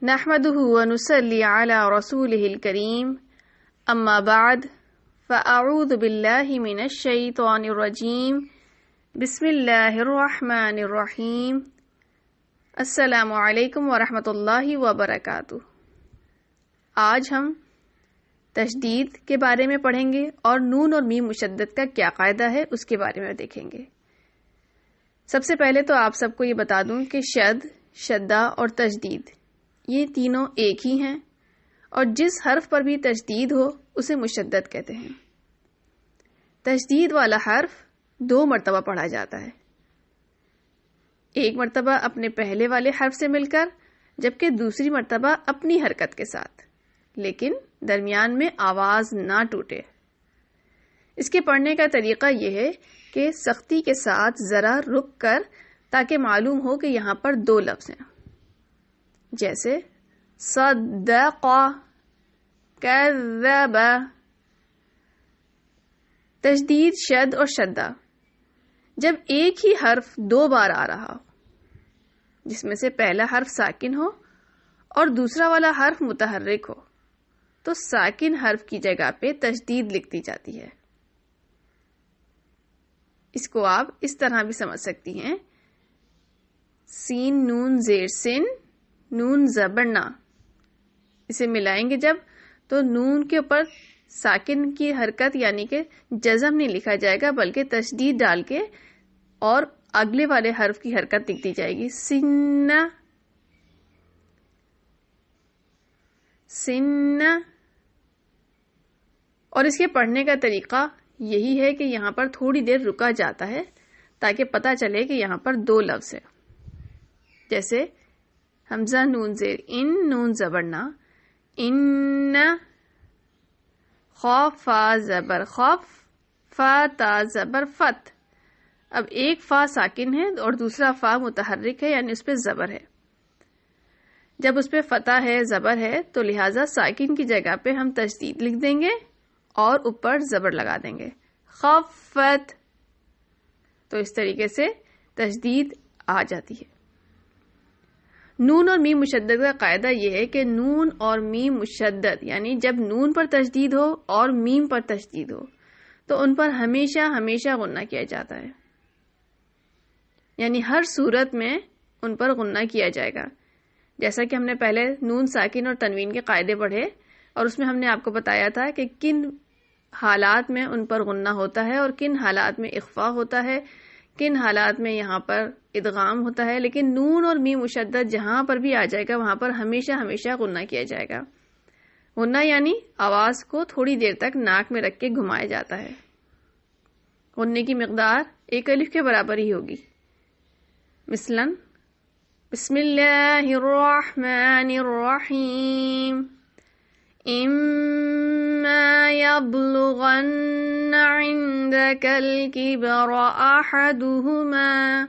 نحمده ونصلي على رسوله الكريم اما بعد فاعوذ بالله من الشیطان الرجیم بسم اللہ الرحمن الرحیم السلام علیکم ورحمۃ اللہ وبرکاتہ۔ آج ہم تشدید کے بارے میں پڑھیں گے اور نون اور میم مشدد کا کیا قاعدہ ہے اس کے بارے میں دیکھیں گے۔ سب سے پہلے تو آپ سب کو یہ بتا دوں کہ شد، شدہ اور تشدید یہ تینوں ایک ہی ہیں، اور جس حرف پر بھی تشدید ہو اسے مشدد کہتے ہیں۔ تشدید والا حرف 2 مرتبہ پڑھا جاتا ہے، ایک مرتبہ اپنے پہلے والے حرف سے مل کر، جبکہ دوسری مرتبہ اپنی حرکت کے ساتھ، لیکن درمیان میں آواز نہ ٹوٹے۔ اس کے پڑھنے کا طریقہ یہ ہے کہ سختی کے ساتھ ذرا رک کر، تاکہ معلوم ہو کہ یہاں پر 2 لفظ ہیں، جیسے صدق، کذب۔ تشدید، شد اور شدہ جب ایک ہی حرف 2 بار آ رہا ہو، جس میں سے پہلا حرف ساکن ہو اور دوسرا والا حرف متحرک ہو، تو ساکن حرف کی جگہ پہ تشدید لکھ دی جاتی ہے۔ اس کو آپ اس طرح بھی سمجھ سکتی ہیں، سین نون زیر سن، نون زبر نا۔ اسے ملائیں گے جب، تو نون کے اوپر ساکن کی حرکت یعنی کہ جزم نہیں لکھا جائے گا، بلکہ تشدید ڈال کے اور اگلے والے حرف کی حرکت لکھ دی جائے گی، سن سن۔ اور اس کے پڑھنے کا طریقہ یہی ہے کہ یہاں پر تھوڑی دیر رکا جاتا ہے تاکہ پتہ چلے کہ یہاں پر 2 لفظ ہیں، جیسے حمزہ نون زیر ان، نون زبر نا، ان، خا فا زبر خف، فا تا زبر فت۔ اب ایک فا ساکن ہے اور دوسرا فا متحرک ہے، یعنی اس پہ زبر ہے۔ جب اس پہ فتح ہے، زبر ہے، تو لہٰذا ساکن کی جگہ پہ ہم تشدید لکھ دیں گے اور اوپر زبر لگا دیں گے، خفت۔ تو اس طریقے سے تشدید آ جاتی ہے۔ نون اور میم مشدد کا قاعدہ یہ ہے کہ نون اور میم مشدد، یعنی جب نون پر تشدید ہو اور میم پر تشدید ہو تو ان پر ہمیشہ ہمیشہ غنہ کیا جاتا ہے، یعنی ہر صورت میں ان پر غنہ کیا جائے گا۔ جیسا کہ ہم نے پہلے نون ساکن اور تنوین کے قاعدے پڑھے، اور اس میں ہم نے آپ کو بتایا تھا کہ کن حالات میں ان پر غنہ ہوتا ہے اور کن حالات میں اخفا ہوتا ہے، کن حالات میں یہاں پر ادغام ہوتا ہے۔ لیکن نون اور میم مشدد جہاں پر بھی آ جائے گا وہاں پر ہمیشہ ہمیشہ غنہ کیا جائے گا۔ غنہ یعنی آواز کو تھوڑی دیر تک ناک میں رکھ کے گھمایا جاتا ہے۔ غنے کی مقدار 1 الف کے برابر ہی ہوگی۔ مثلاً بسم اللہ الرحمن الرحیم، اِمَّا يَبْلُغَنَّ عِندَكَ الْكِبَرَ أَحَدُهُمَا۔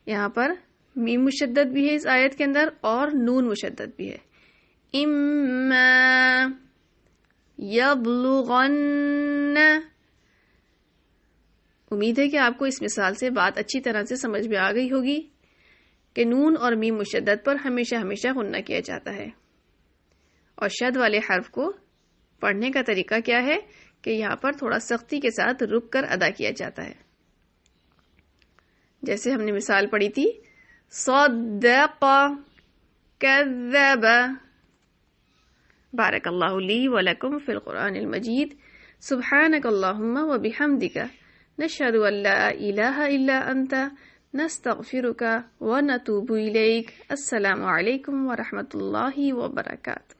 یہاں پر میم مشدد بھی ہے اس آیت کے اندر اور نون مشدد بھی ہے، اِمَّا يَبْلُغَنَّ۔ امید ہے کہ آپ کو اس مثال سے بات اچھی طرح سے سمجھ میں آ گئی ہوگی کہ نون اور میم مشدد پر ہمیشہ ہمیشہ غنہ کیا جاتا ہے۔ اور شد والے حرف کو پڑھنے کا طریقہ کیا ہے کہ یہاں پر تھوڑا سختی کے ساتھ رک کر ادا کیا جاتا ہے، جیسے ہم نے مثال پڑھی تھی، صدق، کذب۔ بارک اللہ لی ولکم فی القرآن المجید، سبحانک اللہم وبحمدک، نشہد ان لا الہ الا انت، نستغفرک ونتوب الیک۔ السلام علیکم ورحمۃ اللہ وبرکاتہ۔